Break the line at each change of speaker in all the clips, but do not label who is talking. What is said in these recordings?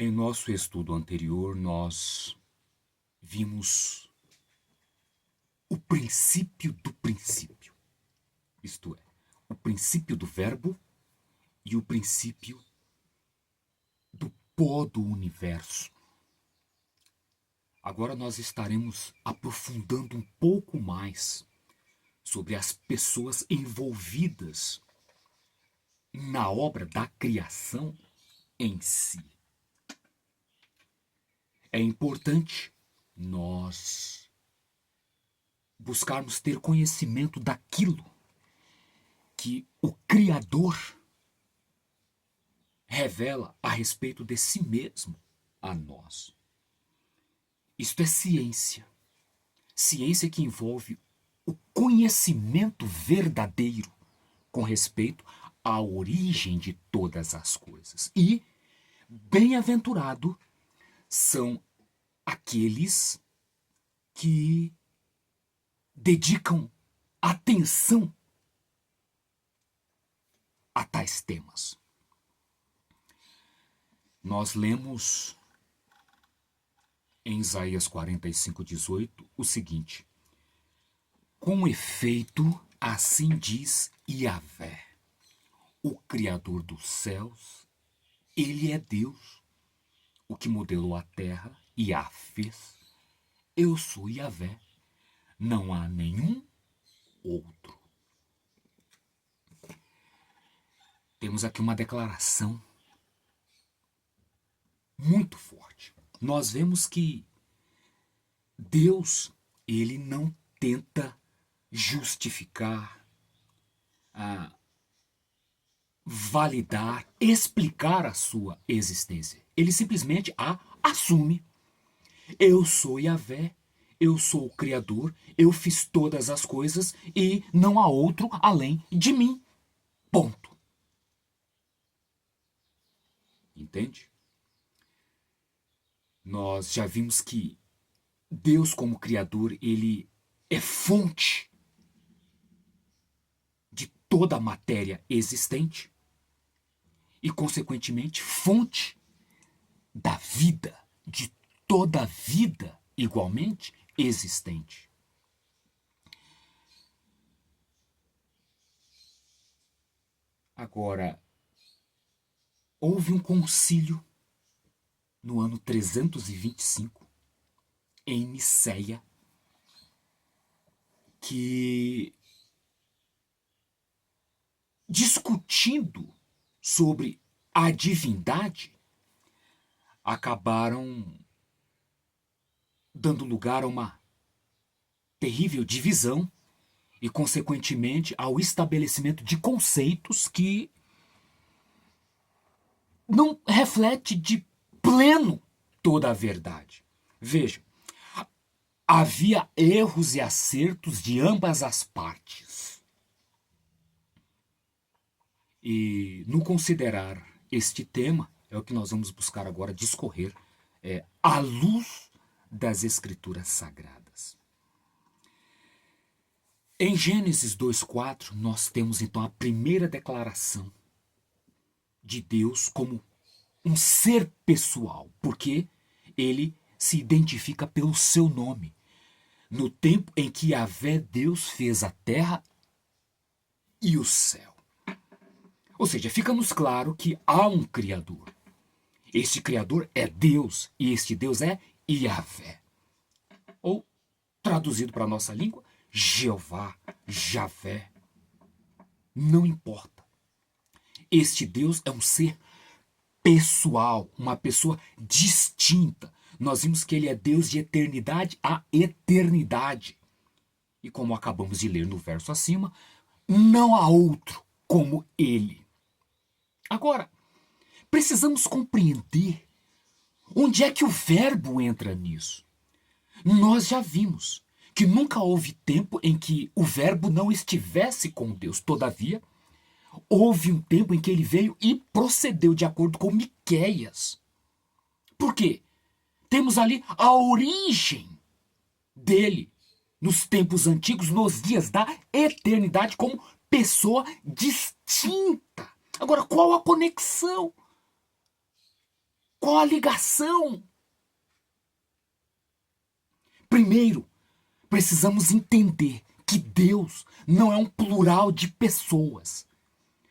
Em nosso estudo anterior, nós vimos o princípio do princípio, isto é, o princípio do verbo e o princípio do pó do universo. Agora nós estaremos aprofundando um pouco mais sobre as pessoas envolvidas na obra da criação em si. É importante nós buscarmos ter conhecimento daquilo que o Criador revela a respeito de si mesmo a nós. Isto é ciência. Ciência que envolve o conhecimento verdadeiro com respeito à origem de todas as coisas. E bem-aventurado são aqueles que dedicam atenção a tais temas. Nós lemos em Isaías 45:18 o seguinte: com efeito, assim diz Yahvé, o Criador dos céus, ele é Deus, o que modelou a terra e a fez. Eu sou Yahvé, não há nenhum outro. Temos aqui uma declaração muito forte. Nós vemos que Deus, ele não tenta justificar, validar, explicar a sua existência. Ele simplesmente a assume. Eu sou Yahvé, eu sou o Criador, eu fiz todas as coisas e não há outro além de mim. Ponto. Entende? Nós já vimos que Deus, como Criador, ele é fonte de toda a matéria existente e, consequentemente, fonte da vida, de toda a vida igualmente existente. Agora, houve um concílio no ano 325, em Niceia, que, discutindo sobre a divindade, acabaram dando lugar a uma terrível divisão e, consequentemente, ao estabelecimento de conceitos que não reflete de pleno toda a verdade. Vejam, havia erros e acertos de ambas as partes. E no considerar este tema, é o que nós vamos buscar agora discorrer à luz das Escrituras Sagradas. Em Gênesis 2:4, nós temos então a primeira declaração de Deus como um ser pessoal, porque ele se identifica pelo seu nome. No tempo em que Yahvé Deus fez a terra e o céu. Ou seja, fica-nos claro que há um Criador. Este Criador é Deus e este Deus é Yahvé. Ou, traduzido para a nossa língua, Jeová, Javé. Não importa. Este Deus é um ser pessoal, uma pessoa distinta. Nós vimos que ele é Deus de eternidade a eternidade. E como acabamos de ler no verso acima, não há outro como ele. Agora, precisamos compreender onde é que o verbo entra nisso. Nós já vimos que nunca houve tempo em que o verbo não estivesse com Deus. Todavia, houve um tempo em que ele veio e procedeu de acordo com Miqueias. Por quê? Temos ali a origem dele nos tempos antigos, nos dias da eternidade, como pessoa distinta. Agora, qual a conexão Qual a ligação? Primeiro, precisamos entender que Deus não é um plural de pessoas.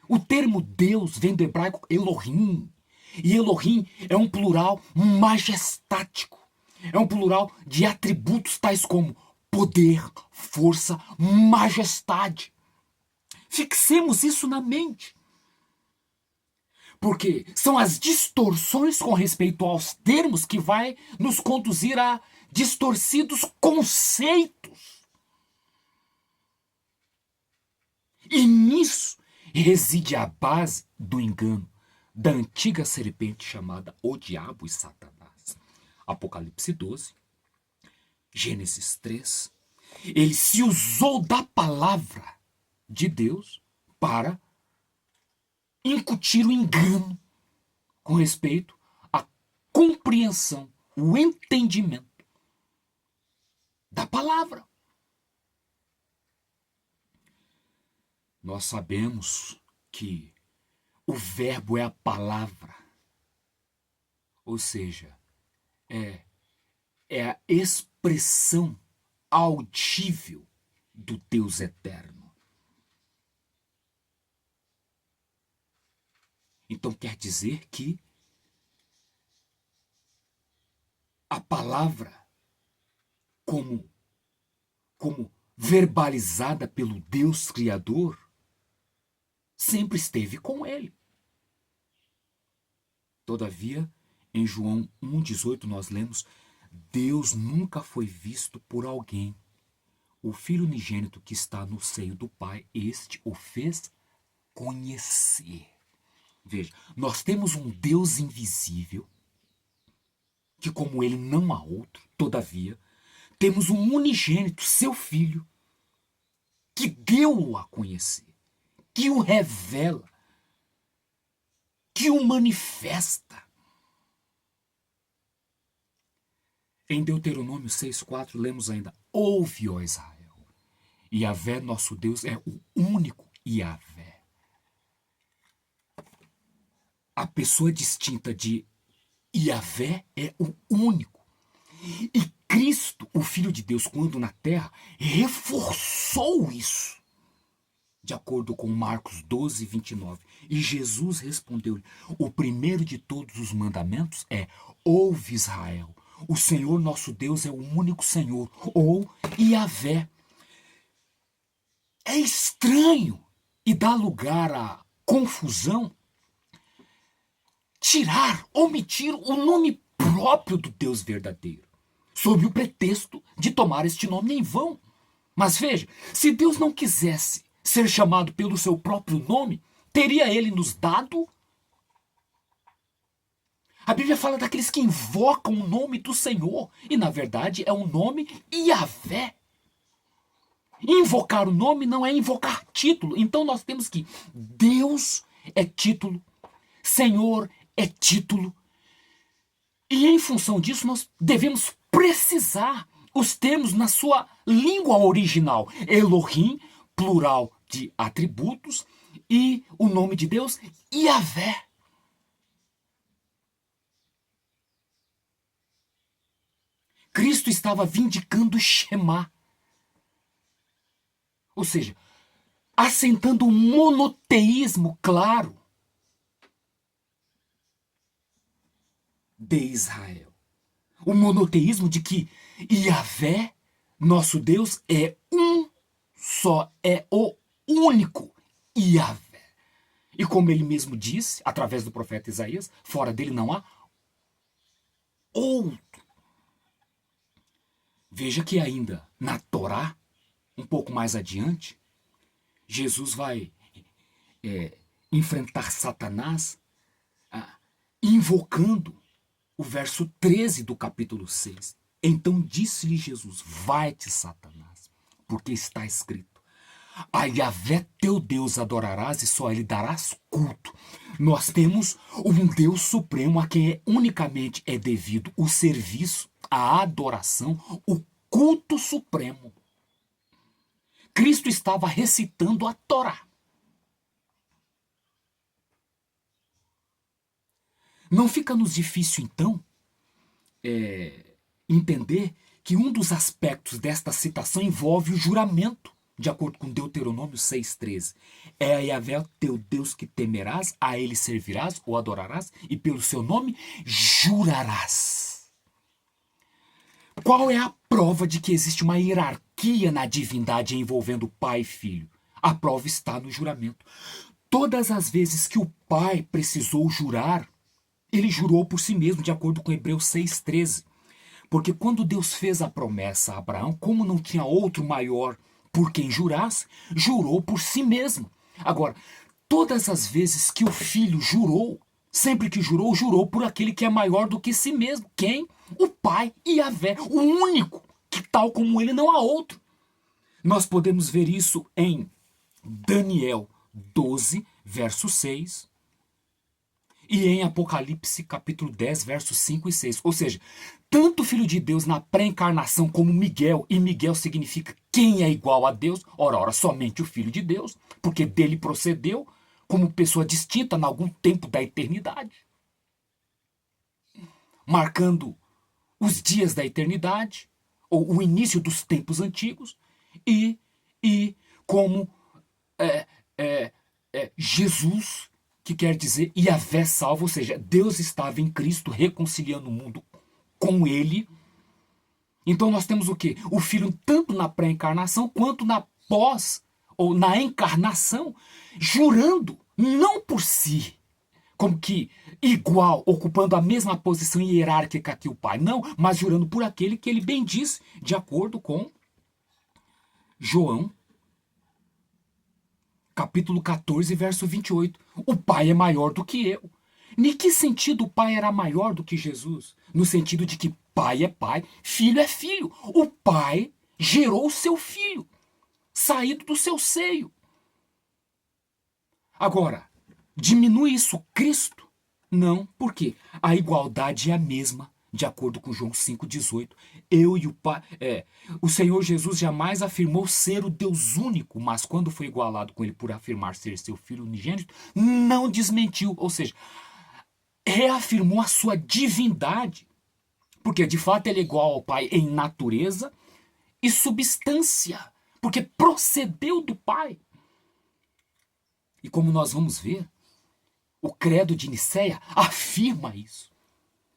O termo Deus vem do hebraico Elohim. E Elohim é um plural majestático. É um plural de atributos tais como poder, força, majestade. Fixemos isso na mente. Porque são as distorções com respeito aos termos que vai nos conduzir a distorcidos conceitos. E nisso reside a base do engano da antiga serpente chamada o diabo e Satanás. Apocalipse 12, Gênesis 3. Ele se usou da palavra de Deus para incutir o engano com respeito à compreensão, o entendimento da palavra. Nós sabemos que o verbo é a palavra, ou seja, é a expressão audível do Deus eterno. Então quer dizer que a palavra, como verbalizada pelo Deus Criador, sempre esteve com ele. Todavia, em João 1,18 nós lemos: Deus nunca foi visto por alguém. O Filho unigênito que está no seio do Pai, este o fez conhecer. Veja, nós temos um Deus invisível, que como ele não há outro, todavia, temos um unigênito, seu Filho, que deu-o a conhecer, que o revela, que o manifesta. Em Deuteronômio 6,4 lemos ainda: ouve, ó Israel, Yahvé nosso Deus é o único Yahvé. A pessoa distinta de Yahvé é o único. E Cristo, o Filho de Deus, quando na terra, reforçou isso. De acordo com Marcos 12, 29. E Jesus respondeu-lhe: o primeiro de todos os mandamentos é: ouve, Israel, o Senhor nosso Deus é o único Senhor, ou Yahvé. É estranho e dá lugar à confusão omitir o nome próprio do Deus verdadeiro, sob o pretexto de tomar este nome em vão. Mas veja, se Deus não quisesse ser chamado pelo seu próprio nome, teria ele nos dado? A Bíblia fala daqueles que invocam o nome do Senhor, e na verdade é o nome Yahvé. Invocar o nome não é invocar título. Então nós temos que Deus é título, Senhor é título. E em função disso nós devemos precisar os termos na sua língua original. Elohim, plural de atributos, e o nome de Deus, Yahvé. Cristo estava vindicando o Shema. Ou seja, assentando um monoteísmo claro de Israel. O monoteísmo de que Yahvé, nosso Deus, é um só, é o único Yahvé. E como ele mesmo disse, através do profeta Isaías, fora dele não há outro. Veja que ainda na Torá, um pouco mais adiante, Jesus vai enfrentar Satanás invocando o verso 13 do capítulo 6. Então disse-lhe Jesus: vai-te, Satanás, porque está escrito: a Yahvé teu Deus adorarás e só a ele darás culto. Nós temos um Deus supremo a quem unicamente é devido o serviço, a adoração, o culto supremo. Cristo estava recitando a Torá. Não fica-nos difícil, então, entender que um dos aspectos desta citação envolve o juramento, de acordo com Deuteronômio 6,13. É a Yahvé teu Deus que temerás, a ele servirás ou adorarás, e pelo seu nome jurarás. Qual é a prova de que existe uma hierarquia na divindade envolvendo Pai e Filho? A prova está no juramento. Todas as vezes que o Pai precisou jurar, ele jurou por si mesmo, de acordo com Hebreus 6,13. Porque quando Deus fez a promessa a Abraão, como não tinha outro maior por quem jurasse, jurou por si mesmo. Agora, todas as vezes que o Filho jurou, sempre que jurou, jurou por aquele que é maior do que si mesmo. Quem? O Pai e Yahvé, o único, que tal como ele não há outro. Nós podemos ver isso em Daniel 12, verso 6, e em Apocalipse capítulo 10, versos 5 e 6. Ou seja, tanto o Filho de Deus na pré-encarnação como Miguel, e Miguel significa quem é igual a Deus, ora, somente o Filho de Deus, porque dele procedeu como pessoa distinta em algum tempo da eternidade, marcando os dias da eternidade, ou o início dos tempos antigos, e como Jesus, que quer dizer Yahvé salva, ou seja, Deus estava em Cristo reconciliando o mundo com ele. Então nós temos o quê? O Filho tanto na pré-encarnação quanto na pós, ou na encarnação, jurando, não por si, como que igual, ocupando a mesma posição hierárquica que o Pai, não, mas jurando por aquele que ele bendiz, de acordo com João, capítulo 14, verso 28. O Pai é maior do que eu. Em que sentido o Pai era maior do que Jesus? No sentido de que Pai é Pai, Filho é Filho. O Pai gerou o seu Filho, saído do seu seio. Agora, diminui isso Cristo? Não, por quê? A igualdade é a mesma, de acordo com João 5,18. Eu e o Pai. O Senhor Jesus jamais afirmou ser o Deus único, mas quando foi igualado com ele por afirmar ser seu filho unigênito, não desmentiu. Ou seja, reafirmou a sua divindade. Porque de fato ele é igual ao Pai em natureza e substância. Porque procedeu do Pai. E como nós vamos ver, o credo de Nicéia afirma isso.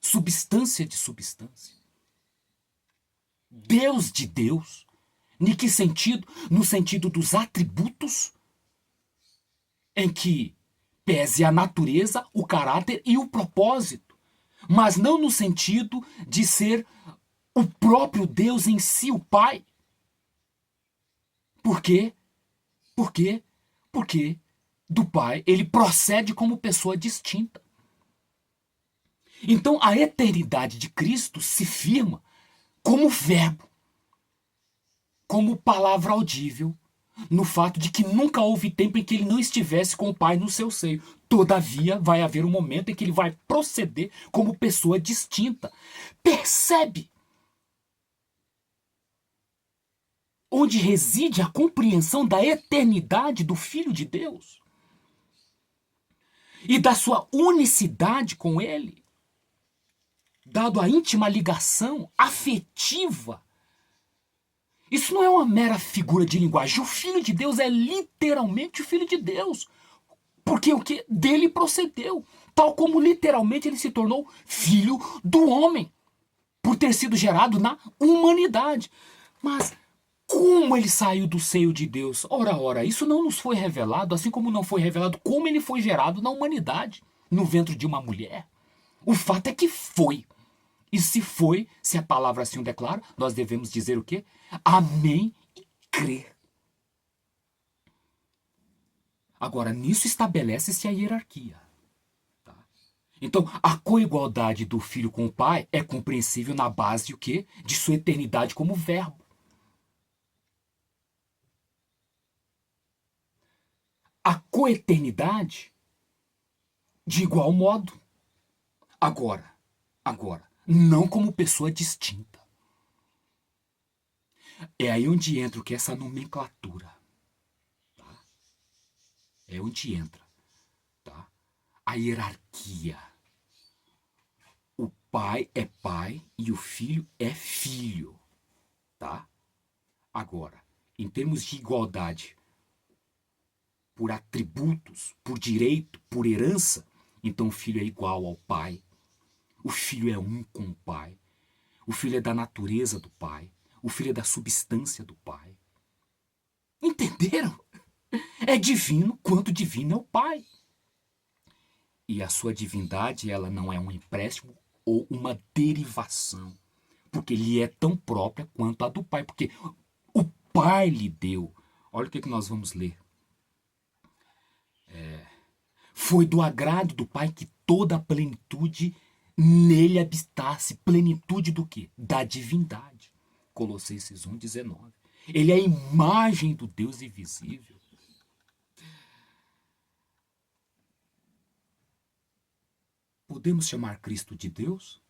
Substância de substância. Deus de Deus. Em que sentido? No sentido dos atributos, em que pese a natureza, o caráter e o propósito. Mas não no sentido de ser o próprio Deus em si, o Pai. Por quê? Por quê? Porque do Pai ele procede como pessoa distinta. Então a eternidade de Cristo se firma como verbo, como palavra audível, no fato de que nunca houve tempo em que ele não estivesse com o Pai no seu seio. Todavia, vai haver um momento em que ele vai proceder como pessoa distinta. Percebe onde reside a compreensão da eternidade do Filho de Deus e da sua unicidade com ele, dado a íntima ligação afetiva. Isso não é uma mera figura de linguagem. O Filho de Deus é literalmente o Filho de Deus. Porque o que dele procedeu. Tal como literalmente ele se tornou filho do homem. Por ter sido gerado na humanidade. Mas como ele saiu do seio de Deus? Ora, isso não nos foi revelado, assim como não foi revelado como ele foi gerado na humanidade, no ventre de uma mulher. O fato é que foi. E se foi, se a palavra assim o declara, nós devemos dizer o quê? Amém e crer. Agora, nisso estabelece-se a hierarquia. Tá? Então, a coigualdade do filho com o pai é compreensível na base de o quê? De sua eternidade como verbo. A coeternidade, de igual modo. Agora, não como pessoa distinta. É aí onde entra o que é essa nomenclatura. Tá? É onde entra, tá? A hierarquia. pai é pai e o filho é filho, tá? Agora, em termos de igualdade, por atributos, por direito, por herança, então o filho é igual ao pai. O filho é um com o pai. O filho é da natureza do pai. O filho é da substância do pai. Entenderam? É divino quanto divino é o pai. E a sua divindade, ela não é um empréstimo ou uma derivação. Porque lhe é tão própria quanto a do pai. Porque o pai lhe deu. Olha o que nós vamos ler. Foi do agrado do pai que toda a plenitude nele habitasse. Plenitude do quê? Da divindade. Colossenses 1,19. Ele é a imagem do Deus invisível. Podemos chamar Cristo de Deus?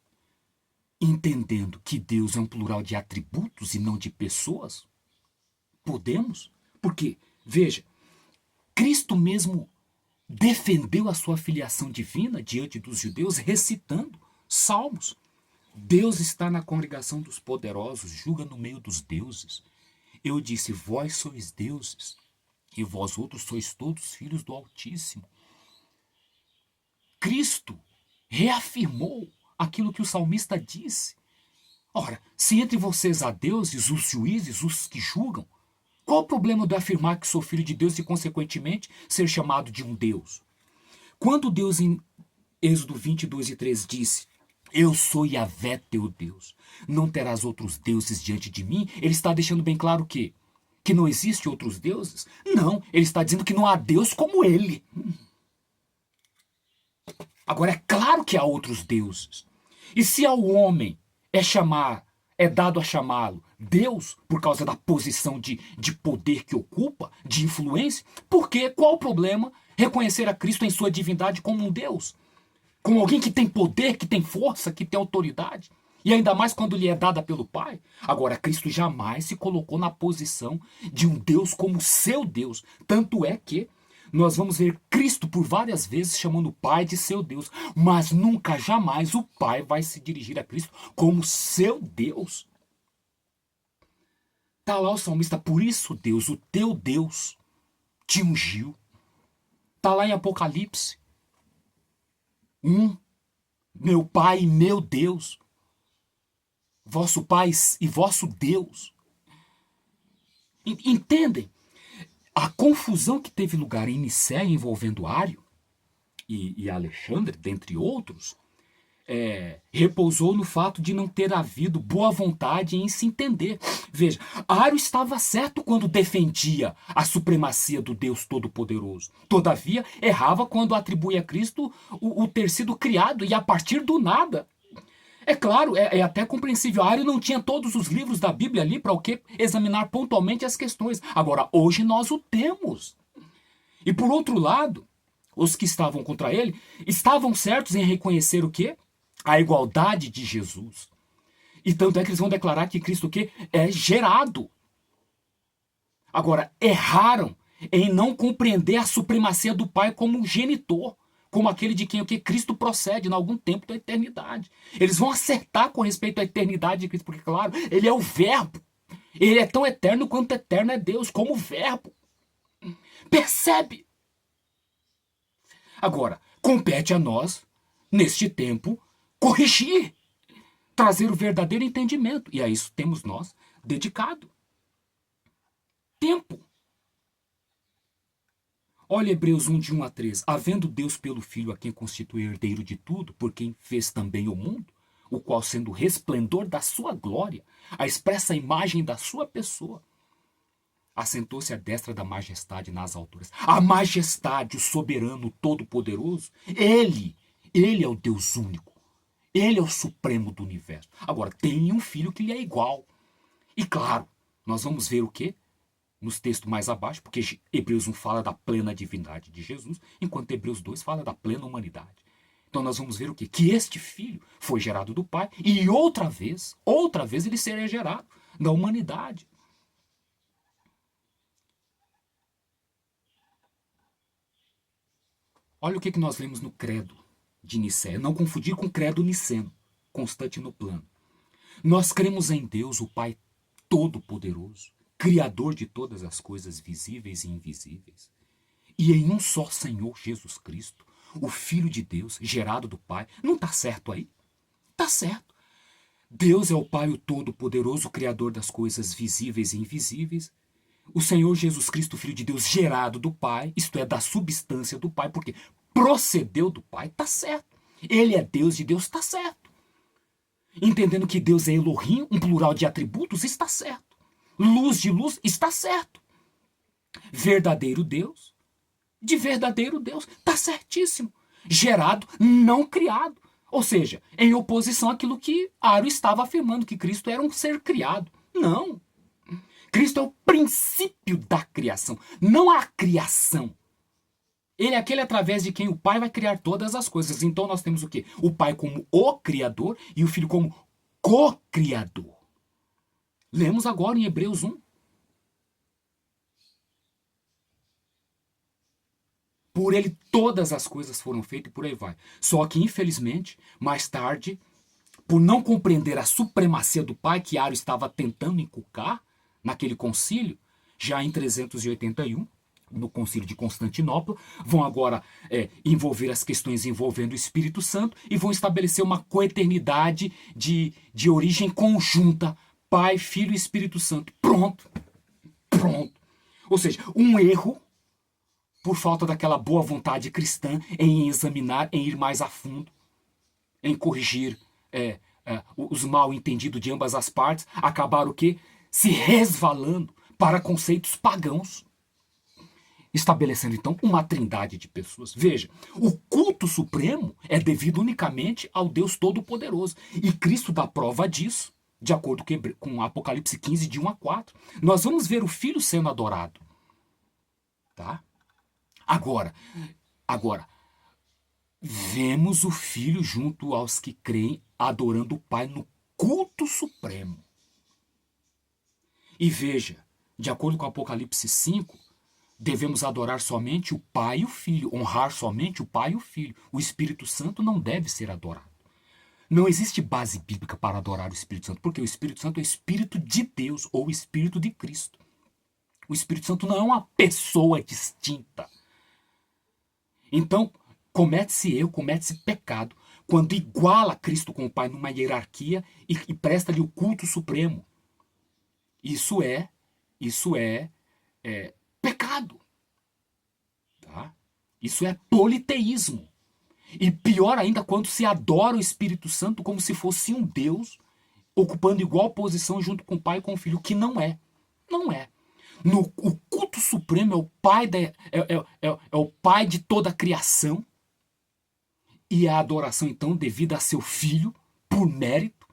Entendendo que Deus é um plural de atributos e não de pessoas? Podemos? Porque, veja, Cristo mesmo defendeu a sua filiação divina diante dos judeus, recitando salmos. Deus está na congregação dos poderosos, julga no meio dos deuses. Eu disse, vós sois deuses, e vós outros sois todos filhos do Altíssimo. Cristo reafirmou aquilo que o salmista disse. Ora, se entre vocês há deuses, os juízes, os que julgam, qual o problema de afirmar que sou filho de Deus e, consequentemente, ser chamado de um Deus? Quando Deus, em Êxodo 22:3, disse, eu sou Yahvé teu Deus, não terás outros deuses diante de mim, ele está deixando bem claro que não existe outros deuses? Não, ele está dizendo que não há Deus como ele. Agora, é claro que há outros deuses. E se ao homem é dado a chamá-lo Deus, por causa da posição de poder que ocupa, de influência, por quê? Qual o problema reconhecer a Cristo em sua divindade como um Deus? Como alguém que tem poder, que tem força, que tem autoridade? E ainda mais quando lhe é dada pelo Pai? Agora, Cristo jamais se colocou na posição de um Deus como seu Deus. Tanto é que nós vamos ver Cristo por várias vezes chamando o Pai de seu Deus, mas nunca, jamais o Pai vai se dirigir a Cristo como seu Deus. Está lá o salmista, por isso Deus, o teu Deus, te ungiu. Está lá em Apocalipse. Meu Pai e meu Deus. Vosso Pai e vosso Deus. Entendem? A confusão que teve lugar em Nicéia envolvendo Ário e Alexandre, dentre outros, repousou no fato de não ter havido boa vontade em se entender. Veja, Ário estava certo quando defendia a supremacia do Deus Todo-Poderoso. Todavia, errava quando atribui a Cristo o ter sido criado e a partir do nada. É claro, é até compreensível. Ário não tinha todos os livros da Bíblia ali para o quê? Examinar pontualmente as questões. Agora, hoje nós o temos. E por outro lado, os que estavam contra ele estavam certos em reconhecer o quê? A igualdade de Jesus. E tanto é que eles vão declarar que Cristo o quê? É gerado. Agora, erraram em não compreender a supremacia do Pai como um genitor, como aquele de quem o que Cristo procede em algum tempo da eternidade. Eles vão acertar com respeito à eternidade de Cristo, porque, claro, ele é o verbo. Ele é tão eterno quanto eterno é Deus, como o verbo. Percebe? Agora, compete a nós, neste tempo, corrigir, trazer o verdadeiro entendimento. E a isso temos nós dedicado tempo. Olha Hebreus 1, de 1 a 3. Havendo Deus pelo Filho a quem constitui herdeiro de tudo, por quem fez também o mundo, o qual sendo o resplendor da sua glória, a expressa imagem da sua pessoa, assentou-se à destra da majestade nas alturas. A majestade, o soberano, o todo-poderoso, ele é o Deus único. Ele é o supremo do universo. Agora, tem um filho que lhe é igual. E claro, nós vamos ver o quê? Nos textos mais abaixo, porque Hebreus 1 fala da plena divindade de Jesus, enquanto Hebreus 2 fala da plena humanidade. Então nós vamos ver o quê? Que este filho foi gerado do Pai e outra vez ele será gerado da humanidade. Olha o que nós lemos no credo de Nicéia. Não confundir com o credo niceno. constante no plano. Nós cremos em Deus, o Pai Todo-Poderoso, Criador de todas as coisas visíveis e invisíveis, e em um só Senhor Jesus Cristo, o Filho de Deus, gerado do Pai. Não está certo aí? Está certo. Deus é o Pai o Todo-Poderoso, Criador das coisas visíveis e invisíveis. O Senhor Jesus Cristo, Filho de Deus, gerado do Pai, isto é, da substância do Pai, porque procedeu do Pai, está certo. Ele é Deus de Deus, está certo. Entendendo que Deus é Elohim, um plural de atributos, está certo. Luz de luz, está certo. Verdadeiro Deus, de verdadeiro Deus, está certíssimo. Gerado, não criado. Ou seja, em oposição àquilo que Ario estava afirmando, que Cristo era um ser criado. Não. Cristo é o princípio da criação, não a criação. Ele é aquele através de quem o Pai vai criar todas as coisas. Então nós temos o quê? O Pai como o Criador e o Filho como co-criador. Lemos agora em Hebreus 1. Por ele todas as coisas foram feitas e por aí vai. Só que, infelizmente, mais tarde, por não compreender a supremacia do Pai que Ario estava tentando inculcar naquele concílio, já em 381, no concílio de Constantinopla, vão agora envolver as questões envolvendo o Espírito Santo e vão estabelecer uma coeternidade de origem conjunta, Pai, Filho e Espírito Santo. Pronto. Pronto. Ou seja, um erro por falta daquela boa vontade cristã em examinar, em ir mais a fundo, em corrigir os mal entendidos de ambas as partes, acabaram o quê? Se resvalando para conceitos pagãos, estabelecendo então uma trindade de pessoas. Veja, o culto supremo é devido unicamente ao Deus Todo-Poderoso, e Cristo dá prova disso, de acordo com Apocalipse 15, de 1 a 4. Nós vamos ver o Filho sendo adorado. Tá? Agora, vemos o Filho junto aos que creem, adorando o Pai no culto supremo. E veja, de acordo com Apocalipse 5, devemos adorar somente o Pai e o Filho, honrar somente o Pai e o Filho. O Espírito Santo não deve ser adorado. Não existe base bíblica para adorar o Espírito Santo, porque o Espírito Santo é o Espírito de Deus, ou o Espírito de Cristo. O Espírito Santo não é uma pessoa distinta. Então, comete-se erro, comete-se pecado, quando iguala Cristo com o Pai numa hierarquia e presta-lhe o culto supremo. Isso é pecado. Tá? Isso é politeísmo. E pior ainda, quando se adora o Espírito Santo como se fosse um Deus, ocupando igual posição junto com o Pai e com o Filho, que não é. Não é. O culto supremo é o Pai, é o Pai de toda a criação, e a adoração, então, devida a seu Filho, por mérito,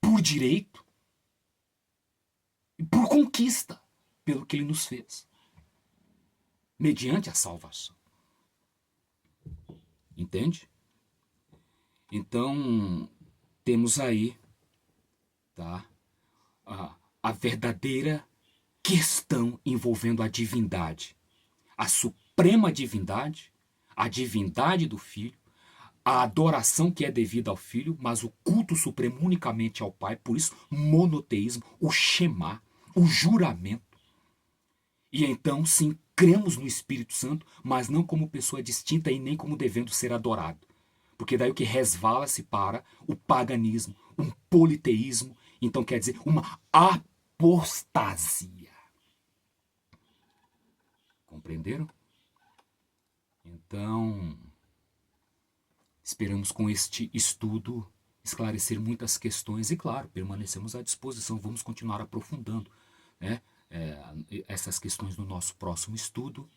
por direito, e por conquista, pelo que ele nos fez, mediante a salvação. Entende? Então, temos aí, tá, a verdadeira questão envolvendo a divindade, a suprema divindade, a divindade do Filho, a adoração que é devida ao Filho, mas o culto supremo unicamente ao Pai, por isso monoteísmo, o Shema, o juramento. E então, sim, cremos no Espírito Santo, mas não como pessoa distinta e nem como devendo ser adorado. Porque daí o que resvala-se para o paganismo, um politeísmo, então quer dizer uma apostasia. Compreenderam? Então, esperamos com este estudo esclarecer muitas questões e, claro, permanecemos à disposição, vamos continuar aprofundando, né, essas questões no nosso próximo estudo.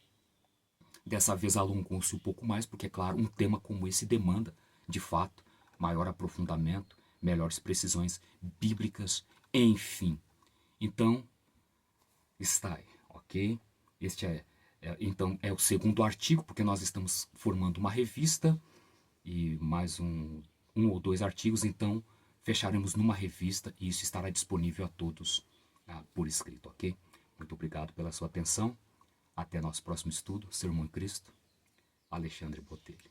Dessa vez alongou-se um pouco mais, porque, é claro, um tema como esse demanda, de fato, maior aprofundamento, melhores precisões bíblicas, enfim. Então, está aí, ok? Este então, é o segundo artigo, porque nós estamos formando uma revista e mais um ou dois artigos, então fecharemos numa revista e isso estará disponível a todos por escrito, ok? Muito obrigado pela sua atenção. Até nosso próximo estudo. Sermão em Cristo. Alexandre Botelho.